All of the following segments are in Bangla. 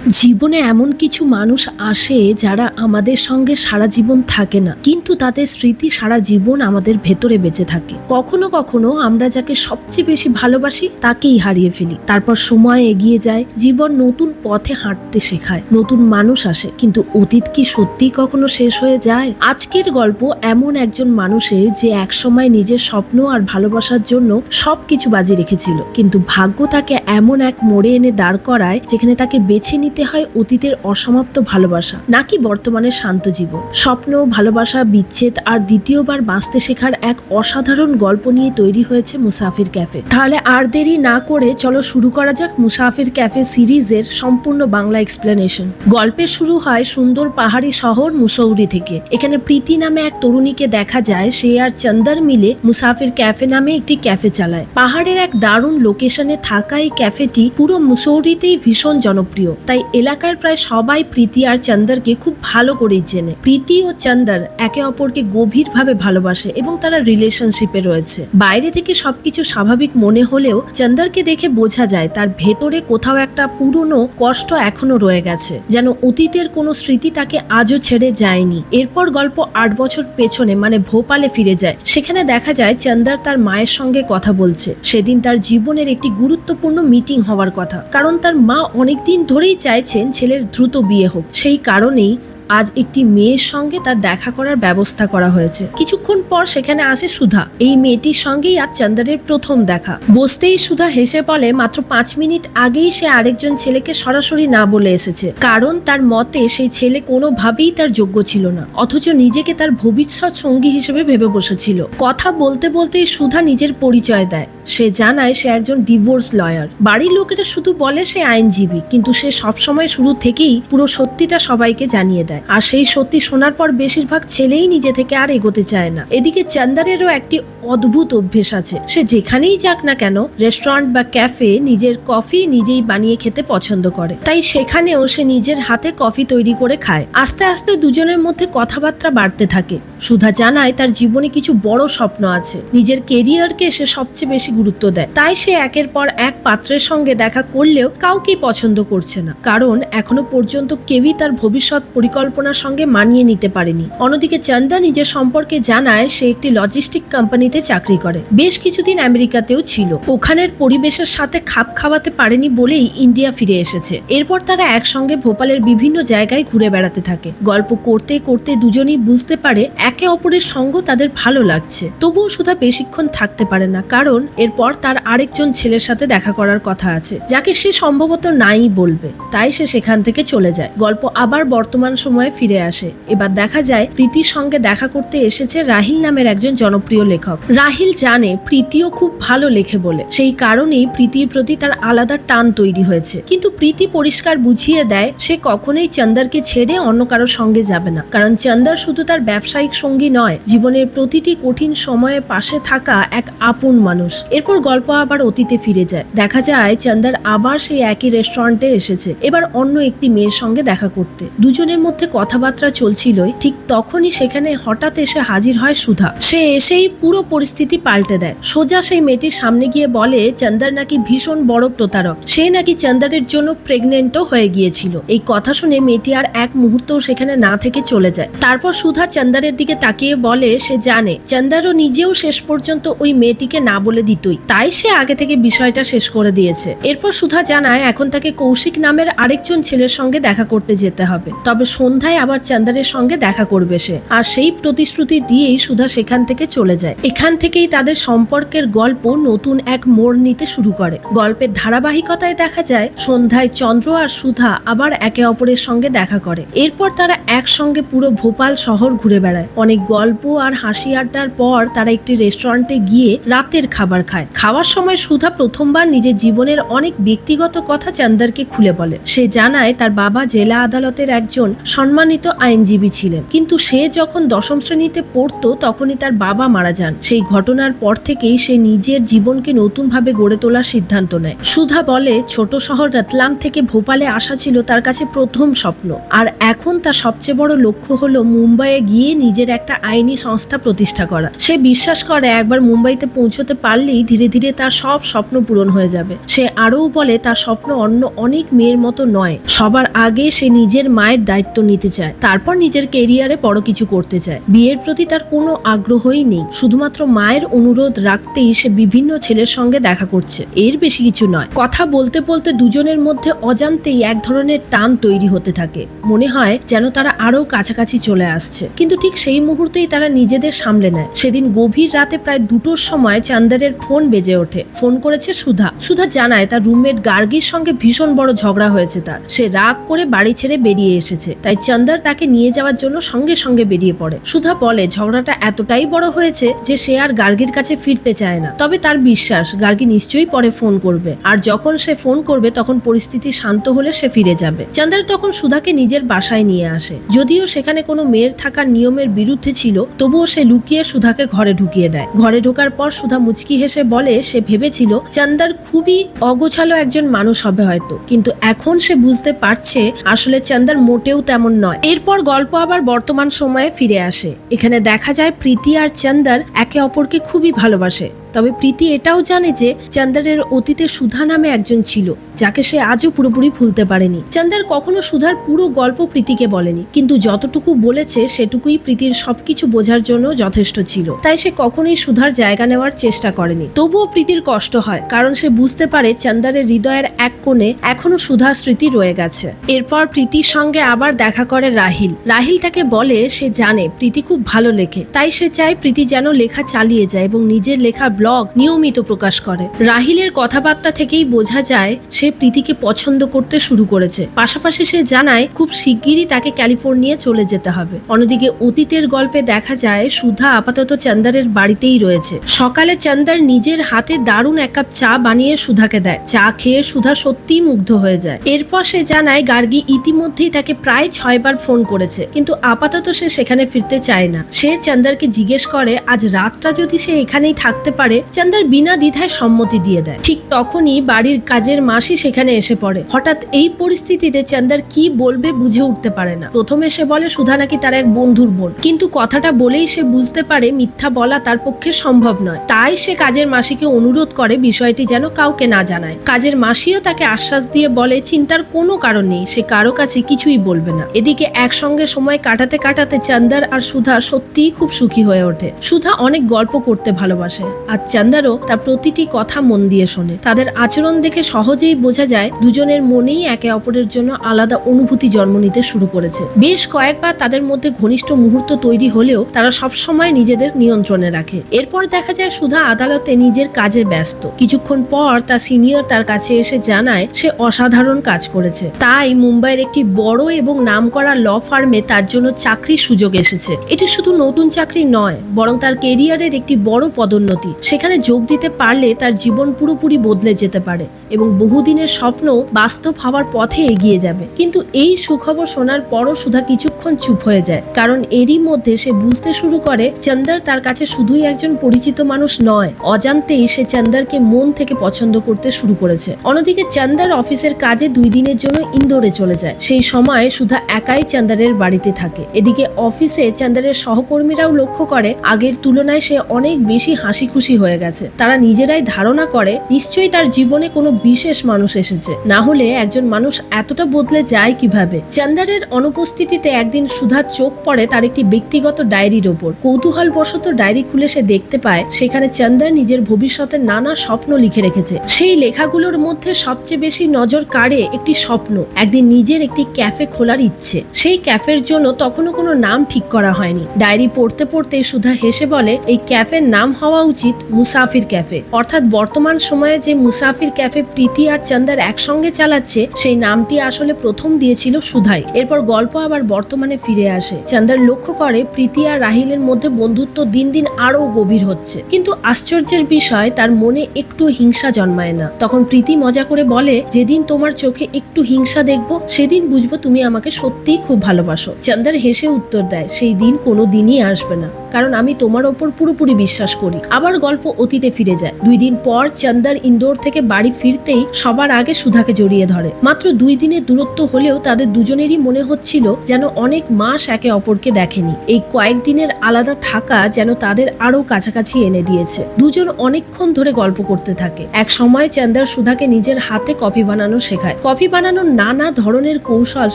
জীবনে এমন কিছু মানুষ আসে যারা আমাদের সঙ্গে সারা জীবন থাকে না, কিন্তু তাদের স্মৃতি সারা জীবন আমাদের ভেতরে বেঁচে থাকে। কখনো কখনো আমরা যাকে সবচেয়ে বেশি ভালোবাসি তাকেই হারিয়ে ফেলি। তারপর সময় এগিয়ে যায়, জীবন নতুন পথে হাঁটতে শেখায়, নতুন মানুষ আসে, কিন্তু অতীত কি সত্যিই কখনো শেষ হয়ে যায়? আজকের গল্প এমন একজন মানুষের যে একসময় নিজের স্বপ্ন আর ভালোবাসার জন্য সবকিছু বাজি রেখেছিল, কিন্তু ভাগ্য তাকে এমন এক মোড়ে এনে দাঁড় করায় যেখানে তাকে বেছে নিতে হয় অতীতের অসমাপ্ত ভালোবাসা নাকি বর্তমানের শান্ত জীবন। স্বপ্ন, ভালোবাসা, বিচ্ছেদ আর দ্বিতীয়বার বাঁচতে শেখার এক অসাধারণ গল্প নিয়ে তৈরি হয়েছে মুসাফির ক্যাফে। তাহলে আর দেরি না করে চলো শুরু করা যাক মুসাফির ক্যাফে সিরিজের সম্পূর্ণ বাংলা এক্সপ্লেনেশন। গল্পের শুরু হয় সুন্দর পাহাড়ি শহর মুসৌরি থেকে। এখানে প্রীতি নামে এক তরুণীকে দেখা যায়, সে আর চন্দর মিলে মুসাফির ক্যাফে নামে একটি ক্যাফে চালায়। পাহাড়ের এক দারুণ লোকেশনে থাকা এই ক্যাফেটি পুরো মুসৌরিতেই ভীষণ জনপ্রিয়, তাই এলাকার প্রায় সবাই প্রীতি আর চন্দরকে খুব ভালো করেই চেনে। প্রীতি ও চন্দর একে অপরকে গভীরভাবে ভালোবাসে এবং তারা রিলেশনশিপে রয়েছে। বাইরে থেকে সবকিছু স্বাভাবিক মনে হলেও চন্দরকে দেখে বোঝা যায় তার ভেতরে কোথাও একটা পুরনো কষ্ট এখনো রয়ে গেছে, যেন অতীতের কোনো স্মৃতি তাকে আজও ছেড়ে যায়নি। এরপর গল্প 8 বছর পেছনে মানে ভোপালে ফিরে যায়। সেখানে দেখা যায় চন্দর তার মায়ের সঙ্গে কথা বলছে। সেদিন তার জীবনের একটি গুরুত্বপূর্ণ মিটিং হওয়ার কথা, কারণ তার মা অনেকদিন ধরেই চাইছেন ছেলের দ্রুত বিয়ে হোক। সেই কারণেই আজ একটি মেয়ের সঙ্গে তার দেখা করার ব্যবস্থা করা হয়েছে। কিছুক্ষণ পর সেখানে আসে সুধা। এই মেয়েটির সঙ্গেই আজ চন্দরের প্রথম দেখা। বসতেই সুধা হেসে বলে মাত্র 5 মিনিট আগেই সে আরেকজন ছেলেকে সরাসরি না বলে এসেছে, কারণ তার মতে সেই ছেলে কোনোভাবেই তার যোগ্য ছিল না, অথচ নিজেকে তার ভবিষ্যৎ সঙ্গী হিসেবে ভেবে বসেছিল। কথা বলতে বলতেই সুধা নিজের পরিচয় দেয়। সে জানায় সে একজন ডিভোর্স লয়ার। বাড়ির লোকেরা শুধু বলে সে আইনজীবী, কিন্তু সে সবসময় শুরু থেকেই পুরো সত্যিটা সবাইকে জানিয়ে দেয়। আর সেই সত্যি শোনার পর বেশিরভাগ ছেলেই নিজে থেকে আর এগোতে চায় না। এদিকে চন্দরেরও একটি অদ্ভুত অভ্যেস আছে। সে যেখানেই যাক না কেন, রেস্টুরেন্ট বা ক্যাফে, নিজের কফি নিজেই বানিয়ে খেতে পছন্দ করে। তাই সেখানেও সে নিজের হাতে কফি তৈরি করে খায়। আস্তে আস্তে দুজনের মধ্যে কথাবার্তা বাড়তে থাকে। সুধা জানায় তার জীবনে কিছু বড় স্বপ্ন আছে, নিজের কেরিয়ারকে সে সবচেয়ে বেশি গুরুত্ব দেয়। তাই সে একের পর এক পাত্রের সঙ্গে দেখা করলেও কাউকেই পছন্দ করছে না, কারণ এখনো পর্যন্ত কেউই তার ভবিষ্যৎ পরিকল্পনার সঙ্গে মানিয়ে নিতে পারেনি। অন্যদিকে চন্দা নিজের সম্পর্কে জানায় সে একটি লজিস্টিক কোম্পানিতে চাকরি করে, বেশ কিছুদিন আমেরিকাতেও ছিল। ওখানের পরিবেশের সাথে খাপ খাওয়াতে পারেনি বলেই ইন্ডিয়া ফিরে এসেছে। এরপর তারা একসঙ্গে ভোপালের বিভিন্ন জায়গায় ঘুরে বেড়াতে থাকে। গল্প করতে করতে দুজনেই বুঝতে পারে একে অপরের সঙ্গ তাদের ভালো লাগছে। তবুও সুধা বেশিক্ষণ থাকতে পারে না, কারণ এরপর তার আরেকজন ছেলের সাথে দেখা করার কথা আছে, যাকে সে সম্ভবত নাই বলবে। তাই সে সেখান থেকে চলে যায়। গল্প আবার বর্তমান সময়ে ফিরে আসে। এবার দেখা যায় প্রীতির সঙ্গে দেখা করতে এসেছে রাহিল নামের একজন জনপ্রিয় লেখক। রাহিল জানে প্রীতিও খুব ভালো লেখে বলে, সেই কারণেই প্রীতির প্রতি তার আলাদা টান তৈরি হয়েছে। কিন্তু প্রীতি পরিষ্কার বুঝিয়ে দেয় সে কখনোই চন্দরকে ছেড়ে অন্য কারোর সঙ্গে যাবে না, কারণ চন্দর শুধু তার ব্যবসায়িক সঙ্গী নয়, জীবনের প্রতিটি কঠিন সময়ে পাশে থাকা এক আপন মানুষ। এরপর গল্প আবার অতীতে ফিরে যায়। দেখা যায় চন্দর আবার সেই একই রেস্টুরেন্টে এসেছে, এবার অন্য একটি মেয়ের সঙ্গে দেখা করতে। দুজনের মধ্যে কথাবার্তা চলছিলই, ঠিক তখনই সেখানে হঠাৎ এসে হাজির হয় সুধা। সে এসেই পুরো পরিস্থিতি পাল্টে দেয়। সোজা সেই মেয়েটির সামনে গিয়ে বলে চন্দর নাকি ভীষণ বড় প্রতারক, সে নাকি চন্দরের জন্য প্রেগনেন্টও হয়ে গিয়েছিল। এই কথা শুনে মেয়েটি আর এক মুহূর্তও সেখানে না থেকে চলে যায়। তারপর সুধা চন্দরের দিকে তাকিয়ে বলে সে জানে চন্দরও নিজেও শেষ পর্যন্ত ওই মেয়েটিকে না বলে দিতই, তাই সে আগে থেকে বিষয়টা শেষ করে দিয়েছে। এরপর সুধা জানায় এখন তাকে কৌশিক নামের আরেকজন ছেলের সঙ্গে দেখা করতে যেতে হবে, তবে সন্ধ্যায় আবার চন্দরের সঙ্গে দেখা করবে সে। আর সেই প্রতিশ্রুতি দিয়েই সুধা সেখান থেকে চলে যায়। এখান থেকেই তাদের সম্পর্কের গল্প নতুন এক মোড় নিতে শুরু করে। গল্পের ধারাবাহিকতায় দেখা যায় সন্ধ্যায় চন্দ্র আর সুধা আবার একে অপরের সঙ্গে দেখা করে। এরপর তারা একসঙ্গে পুরো ভোপাল শহর ঘুরে বেড়ায়। অনেক গল্প আর হাসি আড্ডার পর তারা একটি রেস্টুরেন্টে গিয়ে রাতের খাবার খায়। খাওয়ার সময় সুধা প্রথমবার নিজের জীবনের অনেক ব্যক্তিগত কথা চন্দরকে খুলে বলে। সে জানায় তার বাবা জেলা আদালতের একজন সম্মানিত আইনজীবী ছিলেন, কিন্তু সে যখন 10ম শ্রেণীতে পড়তো তখনই তার বাবা মারা যান। সেই ঘটনার পর থেকেই সে নিজের জীবনকে নতুনভাবে গড়ে তোলার সিদ্ধান্ত নেয়। সুধা বলে, ছোট শহর রতলাম থেকে ভোপালে আসা ছিল তার কাছে প্রথম স্বপ্ন, আর এখন তার সবচেয়ে বড় লক্ষ্য হলো মুম্বাইয়ে গিয়ে নিজের একটা আইনি সংস্থা প্রতিষ্ঠা করা। সে বিশ্বাস করে একবার মুম্বাইতে পৌঁছতে পারলেই ধীরে ধীরে তার সব স্বপ্ন পূরণ হয়ে যাবে। সে আরও বলে তার স্বপ্ন অন্য অনেক মেয়ের মতো নয়, সবার আগে সে নিজের মায়ের দায়িত্ব নিতে চায়, তারপর নিজের কেরিয়ারে বড় কিছু করতে চায়। বিয়ের প্রতি তার কোনো আগ্রহই নেই, শুধুমাত্র মায়ের অনুরোধ রাখতেই সে বিভিন্ন ছেলের সঙ্গে দেখা করছে, এর বেশি কিছু নয়। কথা বলতে বলতে দুজনের মধ্যে অজান্তেই এক ধরনের টান তৈরি হতে থাকে, মনে হয় যেন তারা আরো কাছাকাছি চলে আসছে। কিন্তু ঠিক সেই মুহূর্তেই তারা নিজেদের সামলে নেয়। সেদিন গভীর রাতে প্রায় 2টোর সময় চান্দারের ফোন বেজে ওঠে। ফোন করেছে সুধা। সুধা জানায় তার রুমমেট গার্গীর সঙ্গে ভীষণ বড় ঝগড়া হয়েছে তার। সে রাগ করে বাড়ি ছেড়ে বেরিয়ে এসেছে, তাই চান্দার তাকে নিয়ে যাওয়ার জন্য সঙ্গে সঙ্গে বেরিয়ে পড়ে। সুধা বলে ঝগড়াটা এতটাই বড় হয়েছে যে সে আর গার্গীর কাছে ফিরতে চায় না, তবে তার বিশ্বাস গার্গী নিশ্চয়ই পরে ফোন করবে, আর যখন সে ফোন করবে তখন পরিস্থিতি শান্ত হলে সে ফিরে যাবে। চান্দার তখন সুধাকে নিজের বাসায় নিয়ে আসে। যদিও সেখানে কোনো মেয়ের থাকার নিয়মের বিরুদ্ধে ছিল, তবুও সে লুকিয়ে সুধাকে ঘরে ঢুকিয়ে দেয়। ঘরে ঢোকার পর সুধা মুচকি হেসে বলে সে ভেবেছিল চান্দার খুবই অগোছালো একজন মানুষ হবে হয়তো, কিন্তু এখন সে বুঝতে পারছে আসলে চান্দার মোটেও তেমন নয়। এরপর গল্প আবার বর্তমান সময়ে ফিরে আসে। এখানে দেখা যায় প্রীতি আর চান্দার একে অপরকে খুবই ভালোবাসে, তবে প্রীতি এটাও জানে যে চান্দারের অতীতে সুধা নামে একজন ছিল যাকে সে আজও পুরোপুরি ভুলতে পারেনি। চান্দার কখনো সুধার পুরো গল্প প্রীতিকে বলেনি, কিন্তু যতটুকু বলেছে সেটুকুই প্রীতির সবকিছু বোঝার জন্য যথেষ্ট ছিল, তাই সে কখনোই সুধার জায়গা নেওয়ার চেষ্টা করেনি। তবুও প্রীতির কষ্ট হয়, কারণ সে বুঝতে পারে চান্দারের হৃদয়ের এক কোণে এখনো সুধা স্মৃতি রয়ে গেছে। এরপর প্রীতির সঙ্গে আবার দেখা করে রাহিল। রাহিল তাকে বলে সে জানে প্রীতি খুব ভালো লেখে, তাই সে চায় প্রীতি যেন লেখা চালিয়ে যায় এবং নিজের লেখা ব্লগ নিয়মিত প্রকাশ করে। রাহিলের কথাবার্তা থেকেই বোঝা যায় সে প্রীতিকে পছন্দ করতে শুরু করেছে। পাশাপাশি সে জানায় খুব শিগগিরই তাকে ক্যালিফোর্নিয়া চলে যেতে হবে। অন্যদিকে অতীতের গল্পে দেখা যায় সুধা আপাতত চান্দারের বাড়িতেই রয়েছে। সকালে চান্দার নিজের হাতে দারুণ এক কাপ চা বানিয়ে সুধাকে দেয়। চা খেয়ে সুধা সত্যিই মুগ্ধ হয়ে যায়। এরপর সে জানায় গার্গী ইতিমধ্যেই তাকে প্রায় 6 বার ফোন করেছে, কিন্তু আপাতত সে সেখানে ফিরতে চায় না। সে চান্দারকে জিজ্ঞেস করে আজ রাতটা যদি সে এখানেই থাকতে পারে। চান্দার বিনা দ্বিধায় সম্মতি দিয়ে দেয়। ঠিক তখনই বাড়ির কাজের মাসি সেখানে এসে পড়ে। হঠাৎ এই পরিস্থিতিতে চান্দার কি বলবে বুঝে উঠতে পারে না। প্রথমে সে বলে সুধা নাকি তার এক বন্ধুর বোন, কিন্তু কথাটা বলেই সে বুঝতে পারে মিথ্যা বলা তার পক্ষে সম্ভব নয়। তাই সে কাজের মাসিকে অনুরোধ করে বিষয়টি যেন কাউকে না জানায়। কাজের মাসিও তাকে আশ্বাস দিয়ে বলে চিন্তার কোনো কারণ নেই, সে কারো কাছে কিছুই বলবে না। এদিকে একসঙ্গে সময় কাটাতে কাটাতে চান্দার আর সুধা সত্যিই খুব সুখী হয়ে ওঠে। সুধা অনেক গল্প করতে ভালোবাসে, আর চান্দারও তার প্রতিটি কথা মন দিয়ে শোনে। তাদের আচরণ দেখে সহজেই বোঝা যায় দুজনের মনেই একে অপরের জন্য আলাদা অনুভূতি জন্ম নিতে শুরু করেছে। বেশ কয়েকবার তাদের মধ্যে ঘনিষ্ঠ মুহূর্ত তৈরি হলেও তারা সবসময় নিজেদের নিয়ন্ত্রণে রাখে। এরপর দেখা যায় সুধা আদালতে নিজের কাজে ব্যস্ত। কিছুক্ষণ পর তার সিনিয়র তার কাছে এসে জানায় সে অসাধারণ কাজ করেছে, তাই মুম্বাইয়ের একটি বড় এবং নামকরা ল ফার্মে তার জন্য চাকরির সুযোগ এসেছে। এটি শুধু নতুন চাকরি নয়, বরং তার কেরিয়ারের একটি বড় পদোন্নতি। সেখানে যোগ দিতে পারলে তার জীবন পুরোপুরি বদলে যেতে পারে এবং বহুদিনের স্বপ্ন বাস্তব হওয়ার পথে এগিয়ে যাবে। কিন্তু এই সুখবর শোনার পরও সুধা কিছুক্ষণ চুপ হয়ে যায়, কারণ এরই মধ্যে সে বুঝতে শুরু করে চান্দার তার কাছে শুধুই একজন পরিচিত মানুষ নয়, অজান্তেই সে চান্দারকে মন থেকে পছন্দ করতে শুরু করেছে। অন্যদিকে চান্দার অফিসের কাজে 2 দিনের জন্য ইন্দোরে চলে যায়। সেই সময় সুধা একাই চান্দারের বাড়িতে থাকে। এদিকে অফিসে চান্দারের সহকর্মীরাও লক্ষ্য করে আগের তুলনায় সে অনেক বেশি হাসি খুশি হয়ে গেছে। তারা নিজেরাই ধারণা করে নিশ্চয়ই তার জীবনে কোনো বিশেষ মানুষ এসেছে, না হলে একজন মানুষ এতটা বদলে যায় কিভাবে। চান্দারের অনুপস্থিতিতে একদিন সুধার চোখ পড়ে তার একটি ব্যক্তিগত ডায়েরির ওপর। কৌতূহলবশত ডায়েরি খুলে সে দেখতে পায় সেখানে চান্দার নিজের ভবিষ্যতের নানা স্বপ্ন লিখে রেখেছে। সেই লেখাগুলোর মধ্যে সবচেয়ে বেশি নজর কাড়ে একটি স্বপ্ন, একদিন নিজের একটি ক্যাফে খোলার ইচ্ছে। সেই ক্যাফের জন্য তখনও কোনো নাম ঠিক করা হয়নি। ডায়েরি পড়তে পড়তে সুধা হেসে বলে এই ক্যাফের নাম হওয়া উচিত মুসাফির ক্যাফে, অর্থাৎ বর্তমান সময়ে যে মুসাফির ক্যাফে প্রীতি আর চন্দর একসঙ্গে চালাচ্ছে সেই নামটি আসলে প্রথম দিয়েছিল সুধাই। এরপর গল্প আবার বর্তমানে ফিরে আসে। চন্দর লক্ষ্য করে প্রীতি আর রাহিলের মধ্যে বন্ধুত্ব দিন দিন আরো গভীর হচ্ছে, কিন্তু আশ্চর্যের বিষয় তার মনে একটু হিংসা জন্মায় না। তখন প্রীতি মজা করে বলে, যেদিন তোমার চোখে একটু হিংসা দেখবো সেদিন বুঝবো তুমি আমাকে সত্যিই খুব ভালোবাসো। চন্দর হেসে উত্তর দেয়, সেই দিন কোনো দিনই আসবে না, কারণ আমি তোমার ওপর পুরোপুরি বিশ্বাস করি। আবার গল্প অতীতে ফিরে যায়। 2 দিন পর চন্দর ইন্দোর থেকে বাড়ি ফিরতেই সবার আগে সুধাকে জড়িয়ে ধরে। মাত্র 2 দিনের দূরত্ব হলেও তাদের দুজনেরই মনে হচ্ছিল যেন অনেক মাস একে অপরকে দেখেনি। এই কয়েকদিনের আলাদা থাকা যেন তাদের আরো কাছাকাছি এনে দিয়েছে। দুজন অনেকক্ষণ ধরে গল্প করতে থাকে। এক সময় চন্দর সুধাকে নিজের হাতে কফি বানানো শেখায়। কফি বানানোর নানা ধরনের কৌশল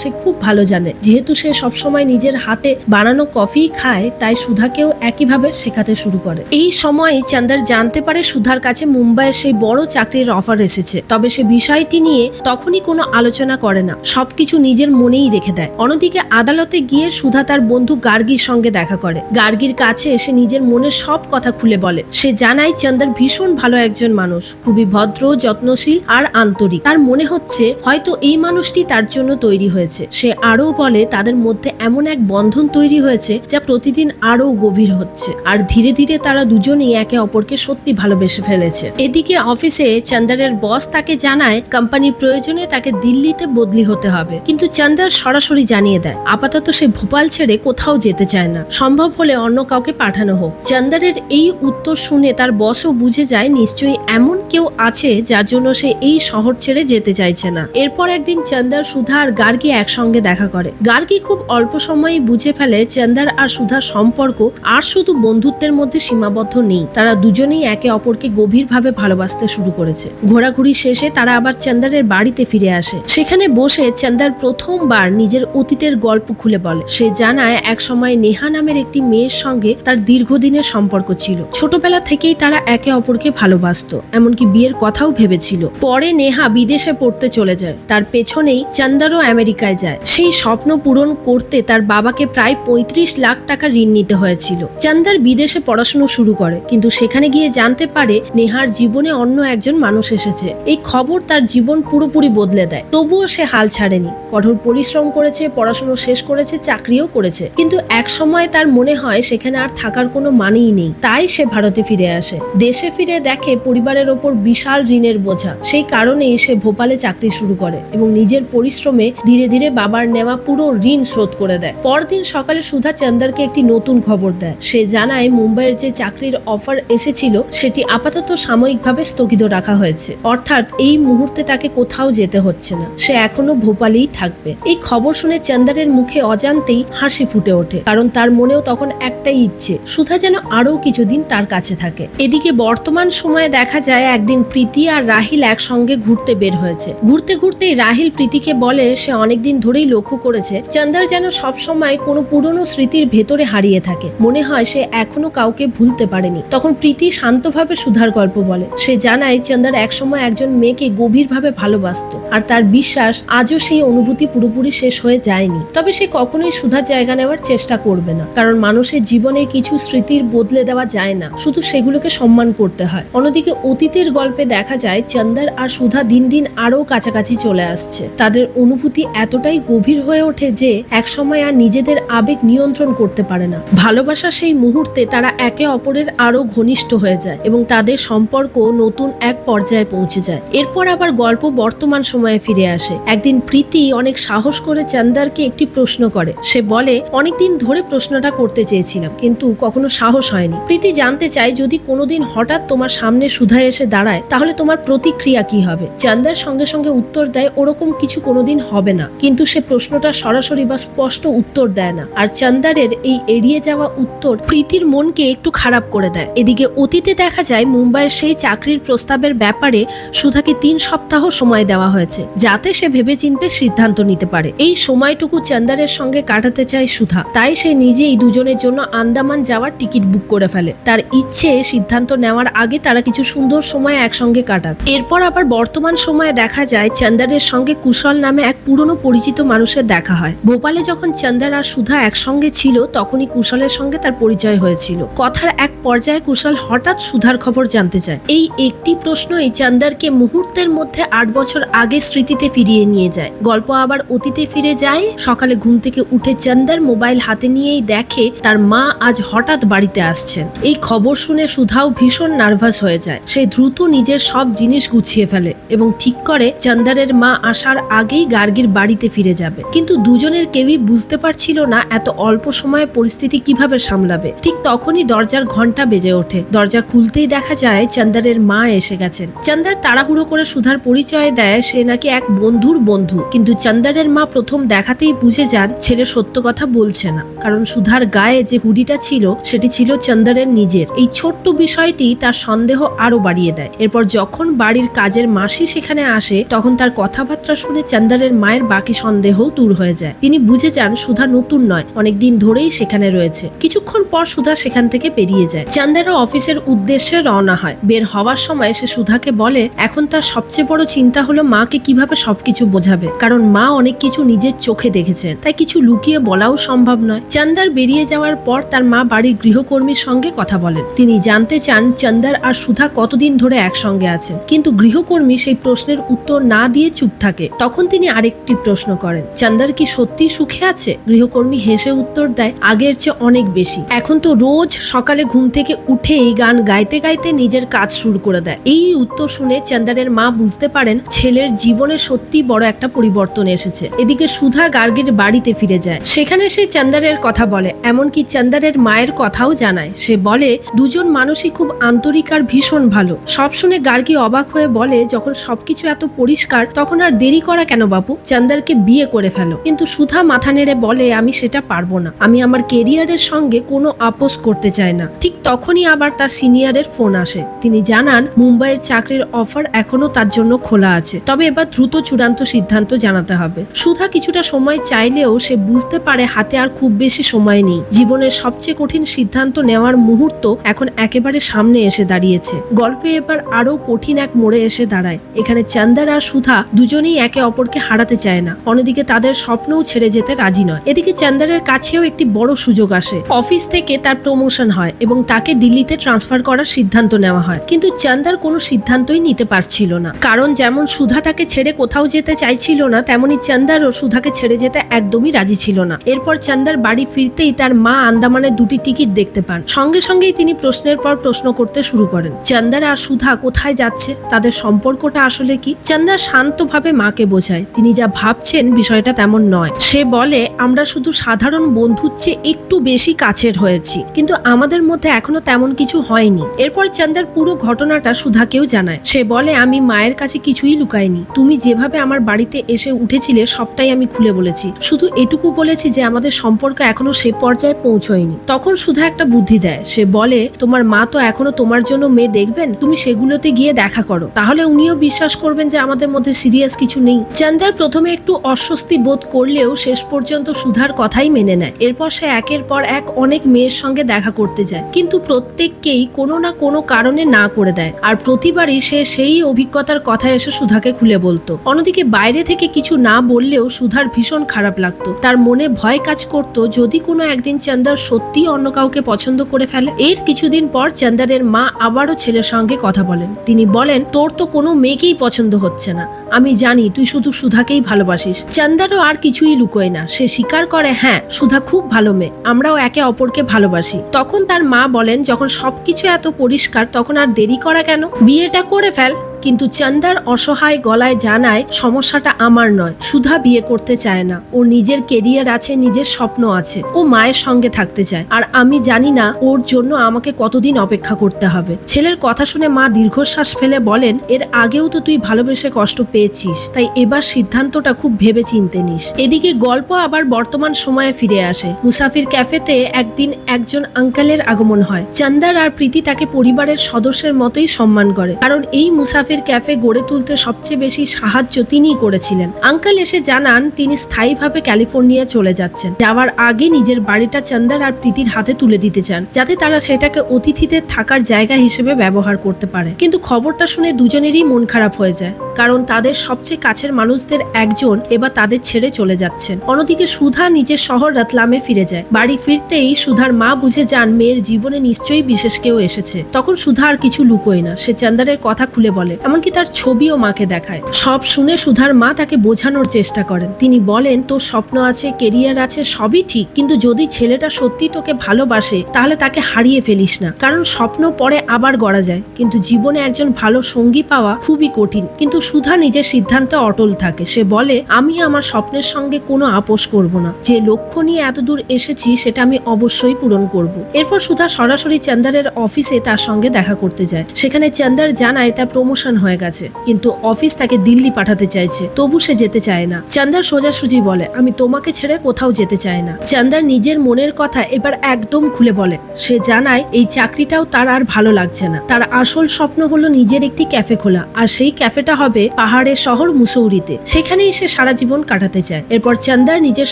সে খুব ভালো জানে। যেহেতু সে সবসময় নিজের হাতে বানানো কফি খায়, তাই সুধাকে একইভাবে শেখাতে শুরু করে। এই সময় চন্দর জানতে পারে সুধার কাছে মুম্বাইয়ের সেই বড় চাকরির অফার এসেছে। তবে সে বিষয়টি নিয়ে তখনই কোনো আলোচনা করে না, সবকিছু নিজের মনেই রেখে দেয়। অন্যদিকে আদালতে গিয়ে সুধা তার বন্ধু গার্গীর সঙ্গে দেখা করে। গার্গীর কাছে এসে নিজের মনের সব কথা খুলে বলে। সে জানায় চন্দর ভীষণ ভালো একজন মানুষ, খুবই ভদ্র, যত্নশীল আর আন্তরিক। তার মনে হচ্ছে হয়তো এই মানুষটি তার জন্য তৈরি হয়েছে। সে আরও বলে তাদের মধ্যে এমন এক বন্ধন তৈরি হয়েছে যা প্রতিদিন আরো গভীর হচ্ছে, আর ধীরে ধীরে তারা দুজনেই একে অপরকে সত্যি ভালোবেসে ফেলেছে। এদিকে অফিসে চন্দরের বস তাকে জানায় কোম্পানির প্রয়োজনে তাকে দিল্লিতে বদলি হতে হবে, কিন্তু চন্দর সরাসরি জানিয়ে দেয় আপাতত সে ভোপাল ছেড়ে কোথাও যেতে চায় না, সম্ভব হলে অন্য কাউকে পাঠানো হোক। চন্দরের এই উত্তর শুনে তার বসও বুঝে যায় নিশ্চয়ই এমন কেউ আছে যার জন্য সে এই শহর ছেড়ে যেতে চাইছে না। এরপর একদিন চন্দর, সুধা আর গার্গী একসঙ্গে দেখা করে। গার্গী খুব অল্প সময়ে বুঝে ফেলে চন্দর আর সুধার সম্পর্ক আর শুধু বন্ধুত্বের মধ্যে সীমাবদ্ধ নেই, তারা দুজনেই একে অপরকে গভীরভাবে ভালোবাসতে শুরু করেছে। ঘোরাঘুরি শেষে তারা আবার চন্দরের বাড়িতে ফিরে আসে। সেখানে বসে চন্দর প্রথমবার নিজের অতীতের গল্প খুলে বলে। সে জানায় একসময় নেহা নামের একটি মেয়ের সঙ্গে তার দীর্ঘদিনের সম্পর্ক ছিল। ছোটবেলা থেকেই তারা একে অপরকে ভালোবাসতো, এমনকি বিয়ের কথাও ভেবেছিল। পরে নেহা বিদেশে পড়তে চলে যায়, তার পেছনেই চন্দরও আমেরিকায় যায়। সেই স্বপ্ন পূরণ করতে তার বাবাকে প্রায় 35 লাখ টাকা ঋণ নিতে হয়েছিল। চন্দর বিদেশে পড়াশোনা শুরু করে, কিন্তু সেখানে গিয়ে জানতে পারে নেহার জীবনে অন্য একজন মানুষ এসেছে। এই খবর তার জীবন পুরোপুরি বদলে দেয়। তবুও সে হাল ছাড়েনি, কঠোর পরিশ্রম করেছে, পড়াশোনা শেষ করেছে, চাকরিও করেছে। কিন্তু এক সময় তার মনে হয় সেখানে আর থাকার কোনো মানেই নেই। তাই সে ভারতে ফিরে আসে। দেশে ফিরে দেখে পরিবারের ওপর বিশাল ঋণের বোঝা। সেই কারণেই সে ভোপালে চাকরি শুরু করে এবং নিজের পরিশ্রমে ধীরে ধীরে বাবার নেওয়া পুরো ঋণ শোধ করে দেয়। পরদিন সকালে সুধা চন্দরকে একটি নতুন খবর দেয়। সে জানায় মুম্বাইয়ের যে চাকরির অফার এসেছিল সেটি আপাতত সাময়িকভাবে স্থগিত রাখা হয়েছে, অর্থাৎ এই মুহূর্তে তাকে কোথাও যেতে হচ্ছে না, সে এখনো ভোপালেই থাকবে। এই খবর শুনে চন্দরের মুখে অজান্তেই হাসি ফুটে ওঠে, কারণ তার মনেও তখন একটাই ইচ্ছে, সুধা যেন আরো কিছুদিন তার কাছে থাকে। এদিকে বর্তমান সময়ে দেখা যায় একদিন প্রীতি আর রাহিল একসঙ্গে ঘুরতে বের হয়েছে। ঘুরতে ঘুরতেই রাহিল প্রীতিকে বলে সে অনেকদিন ধরেই লক্ষ্য করেছে চন্দর যেন সবসময় কোনো পুরনো স্মৃতির ভেতরে হারিয়ে থাকে, মনে হয় সে এখনো কাউকে ভুলতে পারেনি। তখন প্রীতি শান্তভাবে সুধার গল্প বলে। সে জানায় চন্দর একসময় একজন মেয়েকে গভীরভাবে ভালোবাসতো, আর তার বিশ্বাস আজও সেই অনুভূতি পুরোপুরি শেষ হয়ে যায়নি। তবে সে কখনোই সুধার জায়গা নেওয়ার চেষ্টা করবে না, কারণ মানুষের জীবনে কিছু স্মৃতির বদলে দেওয়া যায় না, শুধু সেগুলোকে সম্মান করতে হয়। অন্যদিকে অতীতের গল্পে দেখা যায় চন্দর আর সুধা দিন দিন আরো কাছাকাছি চলে আসছে। তাদের অনুভূতি এতটাই গভীর হয়ে ওঠে যে একসময় আর নিজেদের আবেগ নিয়ন্ত্রণ করতে পারে না। ভালোবাসা সেই মুহূর্তে তারা একে অপরের আরো ঘনিষ্ঠ হয়ে যায় এবং তাদের সম্পর্ক নতুন এক পর্যায়ে পৌঁছে যায়। এরপর আবার গল্প বর্তমান সময়ে ফিরে আসে। একদিন প্রীতি অনেক সাহস করে চন্দরকে একটি প্রশ্ন করে। সে বলে, অনেকদিন ধরে প্রশ্নটা করতে চেয়েছিলাম, কিন্তু কখনো সাহস হয়নি। প্রীতি জানতে চায় যদি কোনোদিন হঠাৎ তোমার সামনে সুধা এসে দাঁড়ায় তাহলে তোমার প্রতিক্রিয়া কি হবে। চন্দর সঙ্গে সঙ্গে উত্তর দেয় ওরকম কিছু কোনোদিন হবে না, কিন্তু সে প্রশ্নটা সরাসরি বা স্পষ্ট উত্তর দেয় না। আর চন্দরের এই এড়িয়ে যাওয়া উত্তর প্রীতির মনকে একটু খারাপ করে দেয়। এদিকে অতীতে দেখা যায় মুম্বাইয়ের সেই চাকরির প্রস্তাবের ব্যাপারে সুধাকে 3 সপ্তাহ সময় দেওয়া হয়েছে, যাতে সে ভেবেচিন্তে সিদ্ধান্ত নিতে পারে। এই সময়টুকু চন্দরের সঙ্গে কাটাতে চায় সুধা, তাই সে নিজেই দুজনের জন্য আন্দামান যাওয়ার টিকিট বুক করে ফেলে। তার ইচ্ছে সিদ্ধান্ত নেওয়ার আগে তারা কিছু সুন্দর সময় একসঙ্গে কাটাক। এরপর আবার বর্তমান সময়ে দেখা যায় চন্দরের সঙ্গে কুশল নামে এক পুরনো পরিচিত মানুষের দেখা হয়। ভোপালে যখন চন্দর আর সুধা একসঙ্গে ছিল তখনই কুশলের সঙ্গে সঙ্গে তার পরিচয় হয়েছিল। কথার এক পর্যায়ে কুশল হঠাৎ সুধার খবর জানতে চায়। এই একটি প্রশ্নই চন্দারকে মুহূর্তের মধ্যে 8 বছর আগে স্মৃতিতে ফিরিয়ে নিয়ে যায়। গল্প আবার অতীতে ফিরে যায়। সকালে ঘুম থেকে উঠে চন্দার মোবাইল হাতে নিয়েই দেখে তার মা আজ হঠাৎ বাড়িতে আসছেন। এই খবর শুনে সুধাও ভীষণ নার্ভাস হয়ে যায়। সে দ্রুত নিজের সব জিনিস গুছিয়ে ফেলে এবং ঠিক করে চন্দারের মা আসার আগেই গার্গীর বাড়িতে ফিরে যাবে। কিন্তু দুজনের কেউই বুঝতে পারছিল না এত অল্প সময়ে পরিস্থিতি কিভাবে সামলাবে। ঠিক তখনই দরজার ঘন্টা বেজে ওঠে। দরজা খুলতেই দেখা যায় চন্দারের মা এসে গেছেন। চন্দার তাড়াহুড়ো করে সুধার পরিচয় দেয় সে নাকি এক বন্ধুর বন্ধু। কিন্তু চন্দারের মা প্রথম দেখাতেই বুঝে যান ছেলে সত্য কথা বলছে না, কারণ সুধার গায়ে যে হুডিটা ছিল সেটি ছিল চন্দারের নিজের। এই ছোট্ট বিষয়টি তার সন্দেহ আরো বাড়িয়ে দেয়। এরপর যখন বাড়ির কাজের মাসি সেখানে আসে তখন তার কথাবার্তা শুনে চন্দারের মায়ের বাকি সন্দেহও দূর হয়ে যায়। তিনি বুঝে যান সুধা নতুন নয়, অনেকদিন ধরেই সেখানে রয়েছে। কিছুক্ষণ পর সুধা সেখান থেকে বেরিয়ে যায়। চন্দারও অফিসের উদ্দেশ্যে রওনা হয়। বের হওয়ার সময় সে সুধাকে বলে এখন তার সবচেয়ে বড় চিন্তা হলো মাকে কিভাবে সবকিছু বোঝাবে, কারণ মা অনেক কিছু নিজের চোখে দেখেছেন, তাই কিছু লুকিয়ে বলাও সম্ভব নয়। চন্দার বেরিয়ে যাওয়ার পর তার মা বাড়ির গৃহকর্মীর সঙ্গে কথা বলেন। তিনি জানতে চান চন্দার আর সুধা কতদিন ধরে একসঙ্গে আছেন, কিন্তু গৃহকর্মী সেই প্রশ্নের উত্তর না দিয়ে চুপ থাকে। তখন তিনি আরেকটি প্রশ্ন করেন, চন্দার কি সত্যি সুখে আছে? গৃহকর্মী হেসে উত্তর দেয়, আগের চেয়ে অনেক বেশি। এখন তো রোজ সকালে ঘুম থেকে উঠেই গান গাইতে গাইতে নিজের কাজ শুরু করে দেয়। এই উত্তর শুনে চন্দারের মা বুঝতে পারেন ছেলের জীবনে সত্যি বড় একটা পরিবর্তন এসেছে। এদিকে সুধা গার্গীর বাড়িতে ফিরে যায়। সেখানে সে চন্দারের কথা বলে, এমনকি চন্দারের মায়ের কথাও জানায়। সে বলে দুজন মানুষই খুব আন্তরিক আর ভীষণ ভালো। সব শুনে গার্গী অবাক হয়ে বলে, যখন সবকিছু এত পরিষ্কার তখন আর দেরি করা কেন বাপু, চন্দারকে বিয়ে করে ফেলো। কিন্তু সুধা মাথা নেড়ে বলে, আমি সেটা পারবো না, আমি আমার কেরিয়ারের সঙ্গে কোনো আপোষ করতে চাই না। ঠিক তখনই আবার তার সিনিয়রের ফোন আসে। তিনি জানান মুম্বাইয়ের চাকরির অফার এখনো তার জন্য খোলা আছে, তবে এবার দ্রুত চূড়ান্ত সিদ্ধান্ত জানাতে হবে। সুধা কিছুটা সময় চাইলেও সে বুঝতে পারে হাতে আর খুব বেশি সময় নেই। জীবনের সবচেয়ে কঠিন সিদ্ধান্ত নেওয়ার মুহূর্ত এখন একেবারে সামনে এসে দাঁড়িয়েছে। গল্পে এবার আরো কঠিন এক মোড়ে এসে দাঁড়ায়। এখানে চন্দার আর সুধা দুজনেই একে অপরকে হারাতে চায় না, অন্যদিকে তাদের স্বপ্নও ছেড়ে যেতে রাজি নয়। এদিকে চন্দারের কাছেও একটি বড় সুযোগ আসে। অফিস থেকে তার প্রমোশন হয় এবং তাকে দিল্লিতে ট্রান্সফার করার সিদ্ধান্ত নেওয়া হয়। কিন্তু চন্দার কোনো সিদ্ধান্তই নিতে পারছিল না, কারণ যেমন সুধা তাকে ছেড়ে কোথাও যেতে চাইছিল না, তেমনি চন্দারও সুধাকে ছেড়ে যেতে একদমই রাজি ছিল না। এরপর চন্দার বাড়ি ফিরতেই তার মা আন্দামানে 2টি টিকিট দেখতে পান। সঙ্গে সঙ্গেই তিনি প্রশ্নের পর প্রশ্ন করতে শুরু করেন, চন্দার আর সুধা কোথায় যাচ্ছে, তাদের সম্পর্কটা আসলে কি? চন্দার শান্তভাবে মাকে বোঝায় তিনি যা ভাবছেন বিষয়টা তেমন নয়। সে বলে, আমরা শুধু সাধারণ বন্ধুর চেয়ে একটু বেশি কাছের হয়েছি, কিন্তু আমাদের মধ্যে এখনো তেমন কিছু হয়নি। এরপর চন্দার পুরো ঘটনাটা সুধাকেও জানায়। সে বলে, আমি মায়ের কাছে কিছুই লুকাইনি, তুমি যেভাবে আমার বাড়িতে এসে উঠেছিলে সবটাই আমি খুলে বলেছি। শুধু এটুকু বলেছি যে আমাদের সম্পর্ক এখনো সে পর্যায়ে পৌঁছয়নি। তখন সুধা একটা বুদ্ধি দেয়। সে বলে, তোমার মা তো এখনো তোমার জন্য মেয়ে দেখবেন, তুমি সেগুলোতে গিয়ে দেখা করো, তাহলে উনিও বিশ্বাস করবেন যে আমাদের মধ্যে সিরিয়াস কিছু নেই। চন্দার প্রথমে একটু অস্বস্তি বোধ করলেও শেষ পর্যন্ত সুধার কথাই মেনে নেয়। এরপর সে একের পর এক অনেক মেয়ের সঙ্গে দেখা করতে যায়, কিন্তু প্রত্যেককেই কোনো না কোনো কারণে না করে দেয়। আর প্রতিবারই সে সেই অভিজ্ঞতার কথা এসে সুধাকে খুলে বলতো। অন্যদিকে বাইরে থেকে কিছু না বললেও সুধার ভীষণ খারাপ লাগতো। তার মনে ভয় কাজ করতো যদি কোনো একদিন চন্দার সত্যি অন্য কাউকে পছন্দ করে ফেলে। এর কিছুদিন পর চন্দারের মা আবারও ছেলের সঙ্গে কথা বলেন। তিনি বলেন, তোর তো কোনো মেয়েকেই পছন্দ হচ্ছে না, আমি জানি তুই শুধু সুধাকেই ভালোবাসিস। চন্দারও আর কিছুই লুকোয় না, সে স্বীকার করে, হ্যাঁ সুধা খুব ভালো মেয়ে, আমরাও একে অপরকে ভালোবাসি। তখন তার মা বলেন, যখন সবকিছু এত পরিষ্কার তখন আর দেরি করা কেন, বিয়েটা করে ফেল। কিন্তু চন্দার অসহায় গলায় জানায়, সমস্যাটা আমার নয়, সুধা বিয়ে করতে চায় না, ওর নিজের কেরিয়ার আছে, নিজের স্বপ্ন আছে, ও মায়ের সঙ্গে থাকতে চায়, আর আমি জানি না ওর জন্য আমাকে কতদিন অপেক্ষা করতে হবে। ছেলের কথা শুনে মা দীর্ঘশ্বাস ফেলে বলেন, এর আগেও তো তুই ভালোবেসে কষ্ট পেয়েছিস, তাই এবার সিদ্ধান্তটা খুব ভেবে চিনতে নিস। এদিকে গল্প আবার বর্তমান সময়ে ফিরে আসে। মুসাফির ক্যাফেতে একদিন একজন আঙ্কেলের আগমন হয়। চন্দার আর প্রীতি তাকে পরিবারের সদস্যের মতোই সম্মান করে, কারণ এই মুসাফির মুসাফির ক্যাফে গড়ে তুলতে সবচেয়ে বেশি সাহায্য তিনিই করেছিলেন। আঙ্কেল এসে জানান তিনি স্থায়ীভাবে ক্যালিফোর্নিয়া চলে যাচ্ছেন। যাওয়ার আগে নিজের বাড়িটা চন্দার আর প্রীতির হাতে তুলে দিতে চান, যাতে তারা সেটাকে অতিথিদের থাকার জায়গা হিসেবে ব্যবহার করতে পারে। কিন্তু খবরটা শুনে দুজনেরই মন খারাপ হয়ে যায়, কারণ তাদের সবচেয়ে কাছের মানুষদের একজন এবার তাদের ছেড়ে চলে যাচ্ছেন। অন্যদিকে সুধা নিজের শহর রাতলামে ফিরে যায়। বাড়ি ফিরতেই সুধার মা বুঝে যান মেয়ের জীবনে নিশ্চয়ই বিশেষ কেউ এসেছে। তখন সুধা আর কিছু লুকোয় না, সে চন্দারের কথা খুলে বলে, এমনকি তার ছবিও মাকে দেখায়। সব শুনে সুধার মা তাকে বোঝানোর চেষ্টা করেন। তিনি বলেন, তোর স্বপ্ন আছে, কেরিয়ার আছে, সবই ঠিক, কিন্তু যদি ছেলেটা সত্যি তোকে ভালোবাসে তাহলে তাকে হারিয়ে ফেলিস না, কারণ স্বপ্ন পরে আবার গড়া যায়, কিন্তু জীবনে একজন ভালো সঙ্গী পাওয়া খুবই কঠিন। কিন্তু সুধা নিজের সিদ্ধান্তে অটল থাকে। সে বলে, আমি আমার স্বপ্নের সঙ্গে কোনো আপোষ করব না, যে লক্ষ্য নিয়ে এতদূর এসেছি সেটা আমি অবশ্যই পূরণ করব। এরপর সুধা সরাসরি চন্দারের অফিসে তার সঙ্গে দেখা করতে যায়। সেখানে চন্দার জানায় তার প্রমোশন হয়ে গেছে, কিন্তু অফিস তাকে দিল্লি পাঠাতে চাইছে, তবু সে যেতে চায় না। চন্দার সোজাসুজি বলে, আমি তোমাকে ছেড়ে কোথাও যেতে চাই না। চন্দার নিজের মনের কথা এবার একদম খুলে বলে। সে জানায় এই চাকরিটাও তার আর ভালো লাগছে না। তার আসল স্বপ্ন হলো নিজের একটি ক্যাফে খোলা, আর সেই ক্যাফেটা হবে পাহাড়ের শহর মুসৌরিতে। সেখানেই সে সারা জীবন কাটাতে চায়। এরপর চন্দার নিজের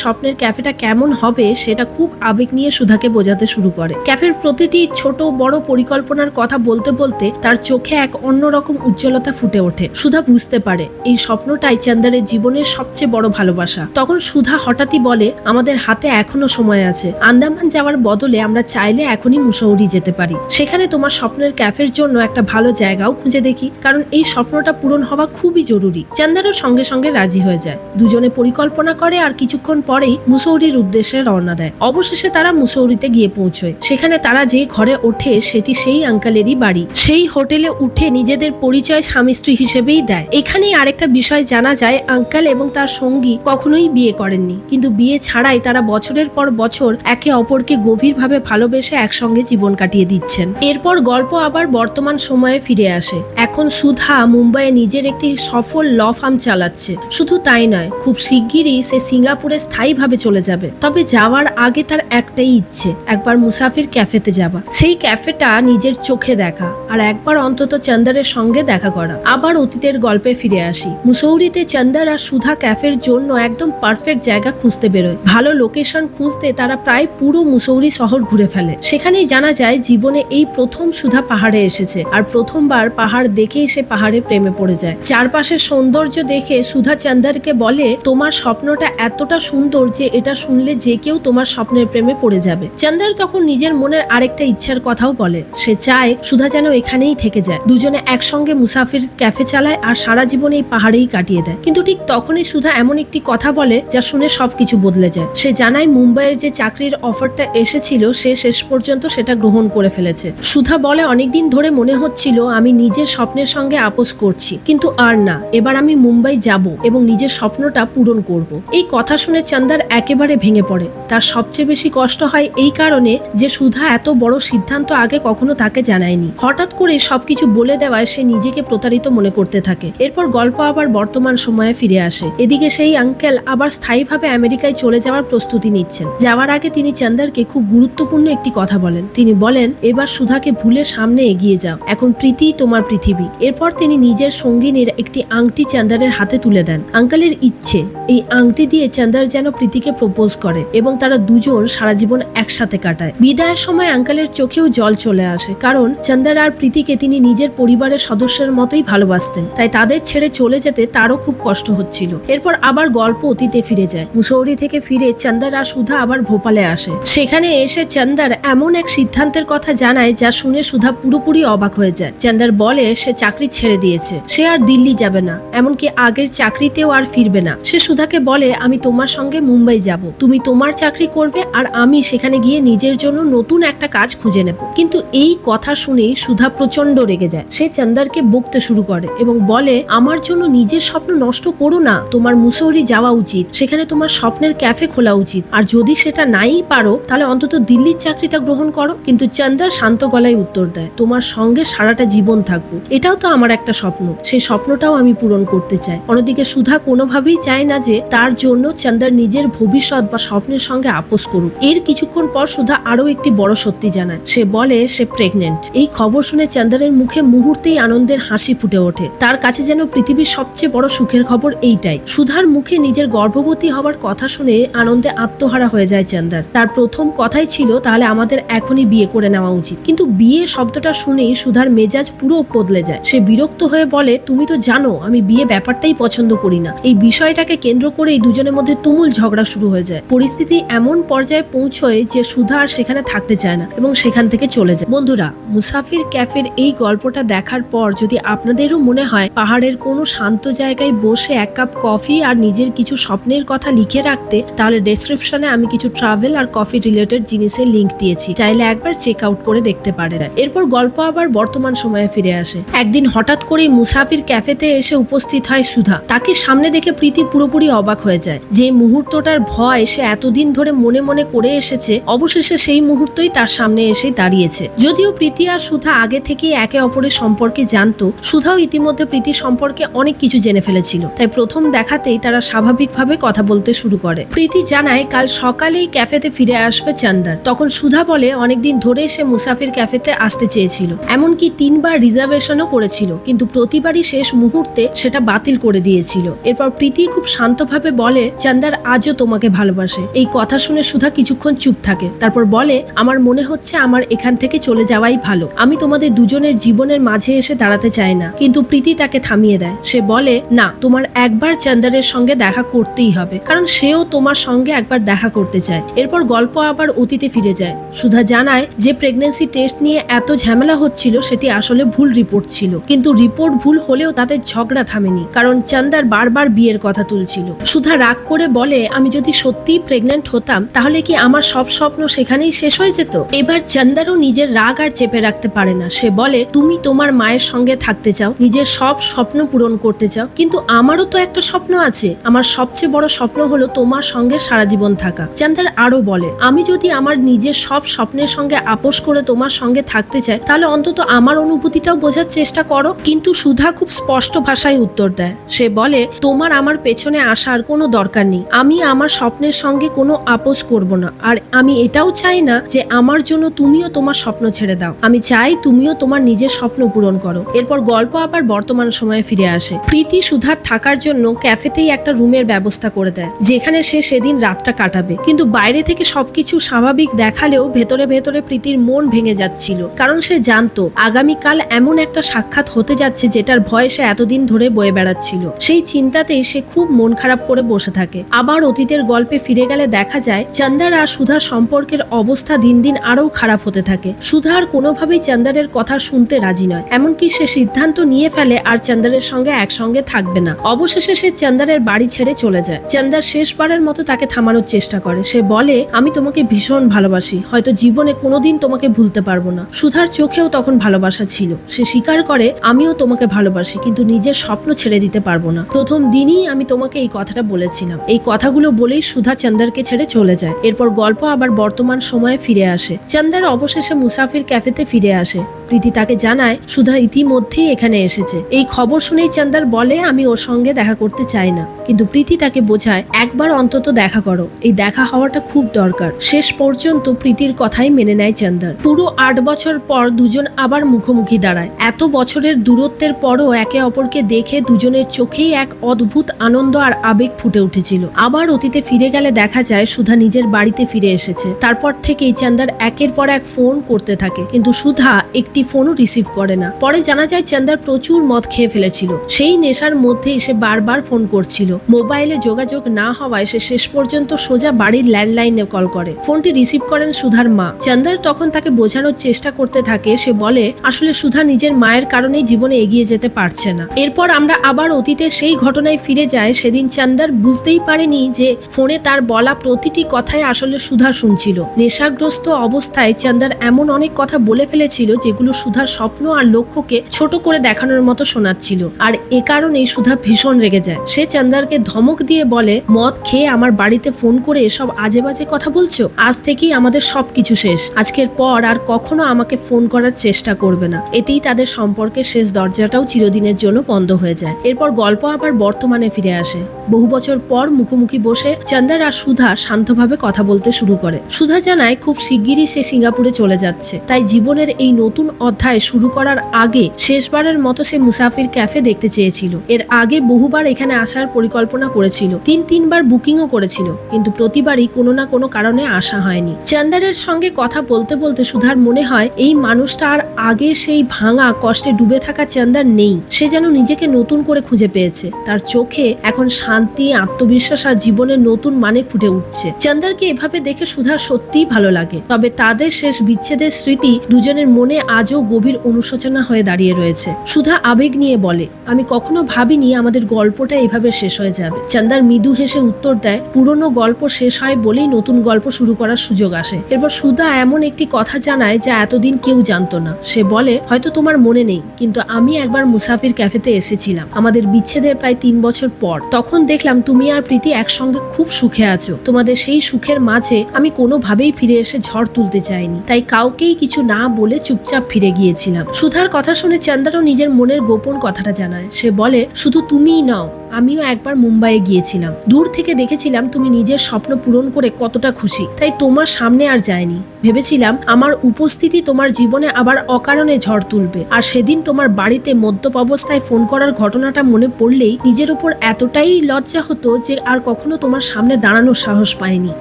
স্বপ্নের ক্যাফেটা কেমন হবে সেটা খুব আবেগ নিয়ে সুধাকে বোঝাতে শুরু করে। ক্যাফের প্রতিটি ছোট বড় পরিকল্পনার কথা বলতে বলতে তার চোখে এক অন্যরকম উজ্জ্বলতা ফুটে ওঠে। সুধা বুঝতে পারে এই স্বপ্নটাই চন্দারের জীবনের সবচেয়ে বড় ভালোবাসা। তখন সুধা হঠাৎই বলে, আমাদের হাতে এখনো সময় আছে। আন্দামান যাওয়ার বদলে আমরা চাইলে এখনই মুসৌরি যেতে পারি। সেখানে তোমার স্বপ্নের ক্যাফের জন্য একটা ভালো জায়গাও খুঁজে দেখি, কারণ এই স্বপ্নটা পূরণ হওয়া খুবই জরুরি। চন্দারও সঙ্গে সঙ্গে রাজি হয়ে যায়। দুজনে পরিকল্পনা করে আর কিছুক্ষণ পরেই মুসৌরির উদ্দেশ্যে রওনা দেয়। অবশেষে তারা মুসৌরিতে গিয়ে পৌঁছয়। সেখানে তারা যে ঘরে ওঠে সেটি সেই আঙ্কেলেরই বাড়ি। সেই হোটেলে উঠে নিজেদের পরিচয় স্বামী স্ত্রী হিসেবেই দেয়। এখানেই আরেকটা বিষয় জানা যায়, আঙ্কেল এবং তার সঙ্গী কখনোই বিয়ে করেননি, কিন্তু বিয়ে ছাড়াই তারা বছরের পর বছর একে অপরকে গভীরভাবে ভালোবেসে একসঙ্গে জীবন কাটিয়ে দিচ্ছেন। এরপর গল্প আবার বর্তমান সময়ে ফিরে আসে। এখন সুধা মুম্বাইয়ে নিজের একটি সফল ল ফার্ম চালাচ্ছে। শুধু তাই নয়, খুব শিগগিরই সে সিঙ্গাপুরে স্থায়ীভাবে চলে যাবে। তবে যাওয়ার আগে তার একটাই ইচ্ছে, একবার মুসাফির ক্যাফেতে যাওয়া, সেই ক্যাফেটা নিজের চোখে দেখা, আর একবার অন্তত চন্দারের সঙ্গে দেখা করা। আবার অতীতের গল্পে ফিরে আসি। মুসৌরিতে চন্দার আর সুধা ক্যাফের জন্য একদম পারফেক্ট জায়গা খুঁজতে বেরোয়। ভালো লোকেশন খুঁজতে তারা প্রায় পুরো মুসৌরি শহর ঘুরে ফেলে। সেখানেই জানা যায় জীবনে এই প্রথম সুধা পাহাড়ে এসেছে, আর প্রথমবার পাহাড় দেখেই সে পাহাড়ে প্রেমে পড়ে যায়। চারপাশের সৌন্দর্য দেখে সুধা চন্দারকে বলে, তোমার স্বপ্নটা এতটা সুন্দর যে এটা শুনলে যে কেউ তোমার স্বপ্নের প্রেমে পড়ে যাবে। চন্দার তখন নিজের মনের আরেকটা ইচ্ছার কথাও বলে। সে চায় সুধা যেন এখানেই থেকে যায়। দুজনে একসঙ্গে মুসাফির ক্যাফে চালায় আর সারা জীবন এই পাহাড়েই কাটিয়ে দেয়। কিন্তু ঠিক তখনই সুধা এমন একটি কথা বলে যা শুনে সবকিছু বদলে যায়। সে জানায় মুম্বাইয়ের যে চাকরির অফারটা এসেছিল সে শেষ পর্যন্ত সেটা গ্রহণ করে ফেলেছে। সুধা বলে, অনেকদিন ধরে মনে হচ্ছিল আমি নিজের স্বপ্নের সঙ্গে আপোষ করছি, কিন্তু আর না, এবার আমি মুম্বাই যাব এবং নিজের স্বপ্নটা পূরণ করব। এই কথা শুনে চন্দার একেবারে ভেঙে পড়ে। তার সবচেয়ে বেশি কষ্ট হয় এই কারণে যে সুধা এত বড় সিদ্ধান্ত আগে কখনো তাকে জানায়নি। হঠাৎ করে সবকিছু বলে দেওয়ায় সে নিজেকে প্রতারিত মনে করতে থাকে। এরপর গল্প আবার বর্তমান সময়ে ফিরে আসে। এদিকে সেই আঙ্কেল আবার স্থায়ীভাবে আমেরিকায় চলে যাওয়ার প্রস্তুতি নিচ্ছেন। যাওয়ার আগে তিনি চন্দারকে খুব গুরুত্বপূর্ণ একটি কথা বলেন। তিনি বলেন, এবার সুধাকে ভুলে সামনে এগিয়ে যাও, এখন প্রীতি তোমার পৃথিবী। এরপর তিনি নিজের সঙ্গিনীর একটি আংটি চন্দারের হাতে তুলে দেন। আঙ্কেলের ইচ্ছে এই আংটি দিয়ে চন্দার যেন প্রীতিকে প্রপোজ করে এবং তারা দুজন সারা জীবন একসাথে কাটায়। বিদায়ের সময় আঙ্কেলের চোখেও জল চলে আসে, কারণ চন্দার আর প্রীতিকে তিনি নিজের পরিবারের সদস্যের মতোই ভালোবাসতেন। তাই তাদের ছেড়ে চলে যেতে তারও খুব কষ্ট হচ্ছিল। এরপর আবার গল্প অতীতে ফিরে যায়। মুসৌরি থেকে ফিরে চন্দার আর সুধা আবার ভোপালে আসে। সেখানে এসে চন্দার এমন এক সিদ্ধান্তের কথা জানায় যা শুনে সুধা পুরোপুরি অবাক হয়ে যায়। চন্দার বলে সে চাকরি ছেড়ে দিয়েছে, সে আর দিল্লি যাবে না, এমনকি আগের চাকরিতেও আর ফিরবে না। সে সুধাকে বলে, আমি তোমার সঙ্গে মুম্বাই যাব, তুমি তোমার চাকরি করবে আর আমি সেখানে গিয়ে নিজের জন্য নতুন একটা কাজ খুঁজে নেব। কিন্তু এই কথা শুনেই সুধা প্রচন্ড রেগে যায়। সে চন্দারকে বকতে শুরু করে এবং বলে, আমার জন্য নিজের স্বপ্ন নষ্ট করো না, তোমার মুসৌরি যাওয়া উচিত, সেখানে তোমার স্বপ্নের ক্যাফে খোলা উচিত, আর যদি সেটা নাই পারো তাহলে অন্তত দিল্লির চাকরিটা গ্রহণ করো। কিন্তু চন্দার শান্ত গলায় উত্তর দেয়, তোমার সঙ্গে সারাটা জীবন থাকবো, এটাও তো আমার একটা স্বপ্ন, সেই স্বপ্নটাও আমি পূরণ করতে চাই। অন্যদিকে সুধা কোনোভাবেই চায় না যে তার জন্য চন্দার নিজের ভবিষ্যৎ বা স্বপ্নের সঙ্গে আপোষ করুক। এর কিছুক্ষণ পর সুধা আরো একটি বড় সত্যি জানায়। সে বলে সে প্রেগনেন্ট। এই খবর শুনে চন্দারের মুখে মুহূর্তেই আনন্দের হাসি ফুটে ওঠে। তার কাছে যেন পৃথিবীর সবচেয়ে বড় সুখের খবর এইটাই। সুধার মুখে নিজের গর্ভবতী হওয়ার কথা শুনে আনন্দে আত্মহারা হয়ে যায় চান্দার। তার প্রথম কথাই ছিল, তাহলে আমাদের এখনই বিয়ে করে নেওয়া উচিত। কিন্তু বিয়ে শব্দটা শুনেই সুধার মেজাজ পুরো বদলে যায়। সে বিরক্ত হয়ে বলে, তুমি তো জানো আমি বিয়ে ব্যাপারটাই পছন্দ করি না। এই বিষয়টাকে কেন্দ্র করেই দুজনের মধ্যে তুমুল ঝগড়া শুরু হয়ে যায়। পরিস্থিতি এমন পর্যায়ে পৌঁছয় যে সুধা আর সেখানে থাকতে চায় না এবং সেখান থেকে চলে যায়। বন্ধুরা, মুসাফির ক্যাফের এই গল্পটা দেখার পর যদি আপনাদেরও মনে হয় পাহাড়ের কোনো শান্ত জায়গায় বসে এক কাপ কফি আর নিজের কিছু স্বপ্নের কথা লিখে রাখতে, তাহলে ডেসক্রিপশনে আমি কিছু ট্রাভেল আর কফি রিলেটেড জিনিসের লিংক দিয়েছি, চাইলে একবার চেক আউট করে দেখতে পারেন। এরপর গল্প আবার বর্তমান সময়ে ফিরে আসে। একদিন হঠাৎ করেই মুসাফির ক্যাফেতে এসে উপস্থিত হয় সুধা। তাকে সামনে দেখে প্রীতি পুরোপুরি অবাক হয়ে যায়। যে মুহূর্তটার ভয় সে এতদিন ধরে মনে মনে করে এসেছে, অবশেষে সেই মুহূর্তই তার সামনে এসে দাঁড়িয়েছে। যদিও প্রীতি আর সুধা আগে থেকেই একে অপরের সম্পর্কে জানতো, সুধাও ইতিমধ্যে প্রীতির সম্পর্কে অনেক কিছু জেনে ফেলেছিল। তাই প্রথম দেখাতেই তারা স্বাভাবিকভাবে কথা বলতে শুরু করে। প্রীতি জানায় কাল সকালেই ক্যাফেতে ফিরে আসবে চান্দার। তখন সুধা বলে অনেকদিন ধরে সে মুসাফির ক্যাফেতে আসতে চেয়েছিল, এমনকি 3 বার রিজার্ভেশনও করেছিল, কিন্তু প্রতিবারই শেষ মুহূর্তে সেটা বাতিল করে দিয়েছিল। এরপর প্রীতি খুব শান্তভাবে বলে, চান্দার আজও তোমাকে ভালোবাসে। এই কথা শুনে সুধা কিছুক্ষণ চুপ থাকে। তারপর বলে, আমার মনে হচ্ছে আমার এখান থেকে চলে যাওয়াই ভালো। আমি তোমাদের দুজনের জীবনের মাঝে এসে দাঁড়াতে চাই না। কিন্তু প্রীতি তাকে থামিয়ে দেয়। সে বলে, না, তোমার একবার চান্দারের সঙ্গে দেখা করতেই হবে, কারণ সেও তোমার সঙ্গে একবার দেখা করতে চায়। এরপর গল্প আবার অতীতে ফিরে যায়। সুধা জানায় যে প্রেগন্যান্সি টেস্ট নিয়ে এত ঝামেলা হচ্ছিল সেটি আসলে ভুল রিপোর্ট ছিল, কিন্তু রিপোর্ট ভুল হলেও তাদের ঝগড়া থামেনি, কারণ চান্দার বারবার বিয়ের কথা তুলছিল। সুধা রাগ করে বলে, আমি যদি সত্যিই প্রেগন্যান্ট হতাম তাহলে কি আমার সব স্বপ্ন সেখানেই শেষ হয়ে যেত? এবার চান্দারও নিজের রাগ আর চেপে রাখতে পারে না। সে বলে, তুমি তোমার মায়ের সঙ্গে থাকতে চাও, নিজের সব স্বপ্ন পূরণ করতে চাও, কিন্তু আমারও তো একটা স্বপ্ন আছে। আমার সবচেয়ে বড় স্বপ্ন হলো তোমার সঙ্গে সারা জীবন থাকা। চান্দার আরো বলে, আমি যদি আমার নিজের সব স্বপ্নের সঙ্গে আপোষ করে তোমার সঙ্গে থাকতে চাই, তাহলে অন্তত আমার অনুভূতিটাও বোঝার চেষ্টা করো। কিন্তু সুধা খুব স্পষ্ট ভাষায় উত্তর দেয়। সে বলে, তোমার আমার পেছনে আসার কোনো দরকার নেই। আমি আমার স্বপ্নের সঙ্গে কোনো আপোষ করব না, আর আমি এটাও চাই না যে আমার জন্য তুমিও তোমার স্বপ্ন ছেড়ে দাও। আমি চাই তুমিও তোমার নিজের স্বপ্ন পূরণ করো। এরপর গল্প আবার বর্তমান সময়ে ফিরে আসে। প্রীতি সুধার থাকার জন্য ক্যাফেতেই একটা রুমের ব্যবস্থা করে দেয়, যেখানে সে সেদিন রাতটা কাটাবে। কিন্তু বাইরে থেকে সবকিছু স্বাভাবিক দেখালেও ভেতরে ভেতরে প্রীতির মন ভেঙে যাচ্ছিল, কারণ সে জানতো আগামীকাল এমন একটা সাক্ষাৎ হতে যাচ্ছে যেটার ভয়ে সে এতদিন ধরে বয়ে বেড়াচ্ছিল। সেই চিন্তাতেই সে খুব মন খারাপ করে বসে থাকে। আবার অতীতের গল্পে ফিরে গেলে দেখা যায় চান্দার আর সুধার সম্পর্কের অবস্থা দিন দিন আরো খারাপ হতে থাকে। সুধা আর কোনোভাবেই চান্দারের কথা শুনতে রাজি নয়, এমনকি সে সিদ্ধান্ত নিয়ে ফেলে আর চান্দারের সঙ্গে একসঙ্গে থাকবে না। অবশেষে সে চান্দারের বাড়ি ছেড়ে চলে যায়। চান্দার শেষবারের মতো তাকে থামানোর চেষ্টা করে। সে বলে, আমি তোমাকে ভীষণ ভালোবাসি, হয়তো জীবনে কোনোদিন তোমাকে ভুলতে পারবো না। সুধার চোখেও তখন ভালোবাসা ছিল। সে স্বীকার করে, আমিও তোমাকে ভালোবাসি, কিন্তু নিজের স্বপ্ন ছেড়ে দিতে পারবো না। প্রথম দিনই আমি তোমাকে এই কথাটা বলেছিলাম। এই কথাগুলো বলেই সুধা চান্দারকে ছেড়ে চলে যায়। এরপর গল্প আবার বর্তমান সময়ে ফিরে আসে। চান্দার অবশেষে মুসাফির ক্যাফেতে ফিরে আসে। প্রীতি তাকে জানায় সুধা ইতিমধ্যেই এখানে এসেছে। এই খবর শুনেই চান্দার বলে, আমি ওর সঙ্গে দেখা করতে চাই না, কিন্তু প্রীতি তাকে বোঝায়, একবার অন্তত দেখা করো, এই দেখা হওয়াটা খুব দরকার। শেষ পর্যন্ত প্রীতির কথাই মেনে নেয় চান্দার। পুরো 8 বছর পর দুজন আবার মুখোমুখি দাঁড়ায়। এত বছরের দূরত্বের পরও একে অপরকে দেখে দুজনের চোখেই এক অদ্ভুত আনন্দ আর আবেগ ফুটে উঠেছিল। আবার অতীতে ফিরে গেলে দেখা যায় সুধা নিজের বাড়িতে ফিরে এসেছে। তারপর থেকেই চান্দার একের পর এক ফোন করতে থাকে, কিন্তু সুধা একটি ফোনও রিসিভ করে না। পরে জানা যায় চান্দার প্রচুর মদ খেয়ে ফেলেছিল। সেই নেশার মধ্যেই সে বারবার ফোন করছিল। মোবাইলে যোগাযোগ না হওয়ায় সে শেষ পর্যন্ত সোজা বাড়ির ল্যান্ডলাইনে কল করে। ফোনটি রিসিভ করেন সুধার মা। চান্দার তখন তাকে বোঝানোর চেষ্টা করতে থাকে। সে বলে, আসলে সুধা নিজের মায়ের কারণেই জীবনে এগিয়ে যেতে পারছে না। এরপর আমরা আবার অতীতে সেই ঘটনায় ফিরে যাই। সেদিন চান্দার বুঝতেই পারেনি যে ফোনে তার বলা প্রতিটি কথাই আসলে সুধা শুনছিল। নেশাগ্রস্ত অবস্থায় চান্দার এমন অনেক কথা বলে ফেলেছিল যেগুলো সুধার স্বপ্ন আর লক্ষ্যকে ছোট করে দেখানোর মতো শোনাচ্ছিল। আর এ কারণেই সুধা ভীষণ রেগে যায়। সে চান্দারকে ধমক দিয়ে বলে, মদ খেয়ে আমার বাড়িতে ফোন করে এসব আজে বাজে কথা বলছো? আজ থেকেই আমাদের সবকিছু শেষ। আজকের পর আর কখনো আমাকে ফোন করার চেষ্টা করবে না। এতেই তাদের সম্পর্কের শেষ দরজাটাও চিরদিনের জন্য বন্ধ হয়ে যায়। এরপর গল্প আবার বর্তমানে ফিরে আসে। বহু বছর পর মুখোমুখি বসে চান্দার আর সুধা শান্তভাবে কথা বলতে শুরু করে। সুধা জানায় খুব শিগগিরই সে সিঙ্গাপুরে চলে যাচ্ছে, তাই জীবনের এই নতুন অধ্যায় শুরু করার আগে সে শেষবারের মতো সে মুসাফির ক্যাফে দেখতে চেয়েছিল। এর আগে বহুবার এখানে আসার পরিকল্পনা করেছিল, তিনবার বুকিংও করেছিল, কিন্তু প্রতিবারই কোনো না কোনো কারণে আসা হয়নি। চান্দারের সঙ্গে কথা বলতে বলতে সুধার মনে হয় এই মানুষটা আর আগে সেই ভাঙা কষ্টে ডুবে থাকা চান্দার নেই। সে যেন নিজেকে নতুন করে খুঁজে পেয়েছে। তার চোখে এখন শান্তি, আত্মবিশ্বাস আর জীবনের নতুন মানে ফুটে উঠছে। চান্দারকে এভাবে দেখে সুধার সত্যিই ভালো লাগে। তবে তাদের শেষ বিচ্ছেদের স্মৃতি দুজনের মনে আজও গভীর অনুশোচনা হয়ে দাঁড়িয়ে রয়েছে। সুধা আবেগ নিয়ে বলে, আমি কখনো ভাবিনি আমাদের গল্পটা এভাবে শেষ হয়ে যাবে। চান্দার মৃদু হেসে উত্তর দেয়, পুরনো গল্প শেষ হয় বলেই নতুন গল্প শুরু করার সুযোগ আসে। এরপর সুধা এমন একটি কথা জানায় যা এতদিন কেউ জানতো না। সে বলে, হয়তো তোমার মনে নেই, কিন্তু আমি একবার মুসাফির ক্যাফেতে এসেছিলাম আমাদের বিচ্ছেদের প্রায় 3 বছর পর। তখন দেখলাম তুমি আর প্রীতি একসঙ্গে খুব সুখে আছো। তোমাদের সেই সুখের মাঝে আমি কোনোভাবেই ফিরে এসে ঝড় তুলতে চাইনি, তাই কাউকেই কিছু না বলে চুপচাপ ফিরে গিয়েছিলাম। সুধার কথা শুনে চান্দারও নিজের মনের গোপন কথাটা জানায়। সে বলে, শুধু তুমিই নাও, আমিও একবার মুম্বাইয়ে গিয়েছিলাম। দূর থেকে দেখেছিলাম তুমি নিজের স্বপ্ন পূরণ করে কতটা খুশি, তাই তোমার সামনে আর যায়নি। ভেবেছিলাম আমার উপস্থিতি তোমার জীবনে আবার অকারণে ঝড় তুলবে। আর সেদিন তোমার বাড়িতে মদ্যপ অবস্থায় ফোন করার ঘটনাটা মনে পড়লেই নিজের উপর এতটাই লজ্জা হতো যে আর কখনো তোমার সামনে দাঁড়ানোর সাহস পাইনি।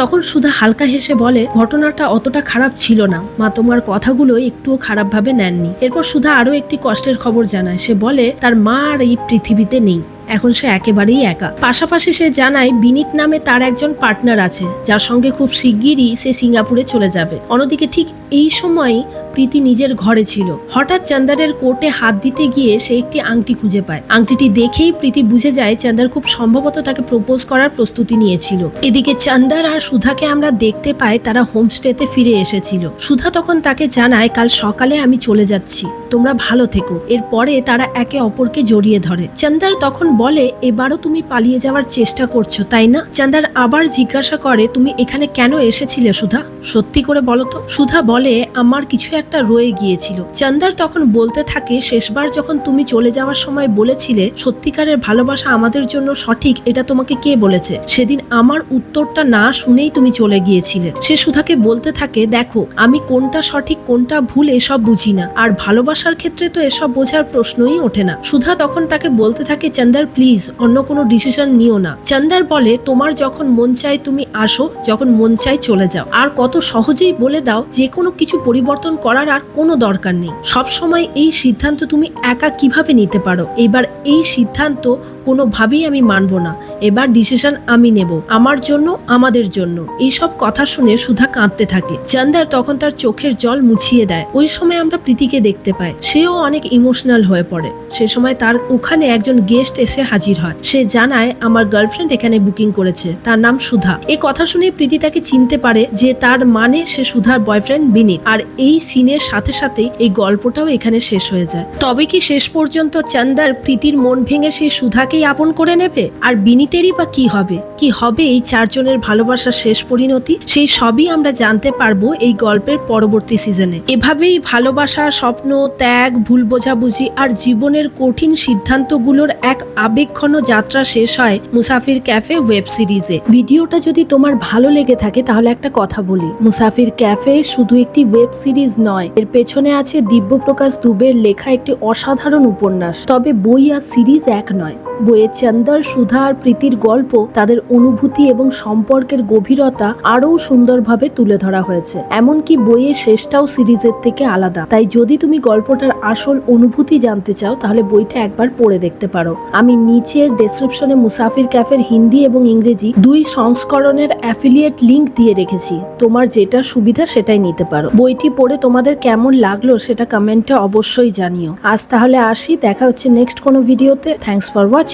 তখন সুধা হালকা হেসে বলে, ঘটনাটা অতটা খারাপ ছিল না মা, তোমার কথাগুলো একটুও খারাপভাবে নেননি। এরপর সুধা আরো একটি কষ্টের খবর জানায়। সে বলে, তার মা আর এই পৃথিবীতে নেই, এখন সে একেবারেই একা। পাশাপাশি সে জানায় বিনীত নামে তার একজন পার্টনার আছে, যার সঙ্গে খুব শিগগিরই সে সিঙ্গাপুরে চলে যাবে। অন্যদিকে ঠিক এই সময় প্রীতি নিজের ঘরে ছিল। হঠাৎ চান্দারের কোর্টে হাত দিতে গিয়ে সে একটি আংটি খুঁজে পায়। আংটিটি দেখেই প্রীতি বুঝে যায় চান্দার খুব সম্ভবত তাকে প্রপোজ করার প্রস্তুতি নিয়েছিল। এদিকে চান্দার আর সুধাকে আমরা দেখতে পাই তারা হোমস্টেতে ফিরে এসেছিল। সুধা তখন তাকে জানায়, কাল সকালে আমি চলে যাচ্ছি, তোমরা ভালো থেকো। এরপরে তারা একে অপরকে জড়িয়ে ধরে। চান্দার তখন বলে, এবারও তুমি পালিয়ে যাওয়ার চেষ্টা করছো তাই না? চান্দার আবার জিজ্ঞাসা করে, তুমি এখানে কেন এসেছিলে সুধা, সত্যি করে বলো তো। সুধা বলে, আমার কিছু একটা রয়ে গিয়েছিল। চান্দার তখন বলতে থাকে, শেষবার যখন তুমি চলে যাওয়ার সময় বলেছিলে সত্যিকারের ভালোবাসা আমাদের জন্য সঠিক, এটা তোমাকে কে বলেছে? সেদিন আমার উত্তরটা না শুনেই তুমি চলে গিয়েছিলে। সে সুধাকে বলতে থাকে, দেখো আমি কোনটা সঠিক কোনটা ভুল এসব বুঝি না, আর ভালোবাসার ক্ষেত্রে তো এসব বোঝার প্রশ্নই ওঠে না। সুধা তখন তাকে বলতে থাকে, চান্দার প্লিজ অন্য কোনো ডিসিশন নিও না। চান্দার বলে, তোমার যখন মন চায় তুমি আসো, যখন মন চায় চলে যাও। আর কত সহজেই বলে দাও যে কোনো কিছু পরিবর্তন করার আর কোনো দরকার নেই। সব সময় এই সিদ্ধান্ত তুমি একা কিভাবে নিতে পারো? এবার এই সিদ্ধান্ত কোনোভাবেই আমি মানব না। এবার ডিসিশন আমি নেব, আমার জন্য, আমাদের জন্য। এইসব কথা শুনে সুধা কাঁদতে থাকে। চান্দার তখন তার চোখের জল মুছিয়ে দেয়। ওই সময় আমরা প্রীতিকে দেখতে পাই। সেও অনেক ইমোশনাল হয়ে পড়ে। সে সময় তার ওখানে একজন গেস্ট এসে হাজির হয়। সে জানায়, আমার গার্লফ্রেন্ড এখানে বুকিং করেছে, তার নাম সুধা। এই কথা শুনে প্রীতি তাকে চিনতে পারে যে তার মানে সে সুধার বয়ফ্রেন্ড বিনীত। আর এই সিনের সাথে সাথে এই গল্পটাও এখানে শেষ হয়ে যায়। তবে কি শেষ পর্যন্ত চান্দার প্রীতির মন ভেঙে সেই সুধাকেই আপন করে নেবে? আর বিনীতেরই বা কি হবে? কি হবে এই চারজনের ভালোবাসার শেষ পরিণতি? সেই সবই আমরা জানতে পারবো এই গল্পের পরবর্তী সিজনে। এভাবেই ভালোবাসা, স্বপ্ন, ত্যাগ, ভুল বোঝাবুঝি আর জীবনের কঠিন সিদ্ধান্তগুলোর এক আবেগঘন যাত্রা শেষ হয় মুসাফির ক্যাফে ওয়েব সিরিজে। ভিডিওটা যদি তোমার ভালো লেগে থাকে তাহলে একটা কথা বলি, মুসাফির ক্যাফে শুধু একটি ওয়েব সিরিজ নয়, এর পেছনে আছে দিব্যপ্রকাশ দুবের লেখা একটি অসাধারণ উপন্যাস। তবে বই আর সিরিজ এক নয়। বইয়ে চান্দার, সুধা আর প্রীতির গল্প, তাদের অনুভূতি এবং সম্পর্কের গভীরতা আরও সুন্দরভাবে তুলে ধরা হয়েছে। এমনকি বইয়ের শেষটাও সিরিজের থেকে আলাদা। তাই যদি তুমি গল্পটার আসল অনুভূতি জানতে চাও তাহলে বইটা একবার পড়ে দেখতে পারো। আমি নিচের ডেসক্রিপশনে মুসাফির ক্যাফের হিন্দি এবং ইংরেজি 2 সংস্করণের অ্যাফিলিয়েট লিংক দিয়ে রেখেছি। তোমার যেটা সুবিধা সেটাই নিতে পারো। বইটি পড়ে তোমাদের কেমন লাগলো সেটা কমেন্টে অবশ্যই জানিও। আজ তাহলে আসি, দেখা হচ্ছে নেক্সট কোনো ভিডিওতে। Thanks for watching.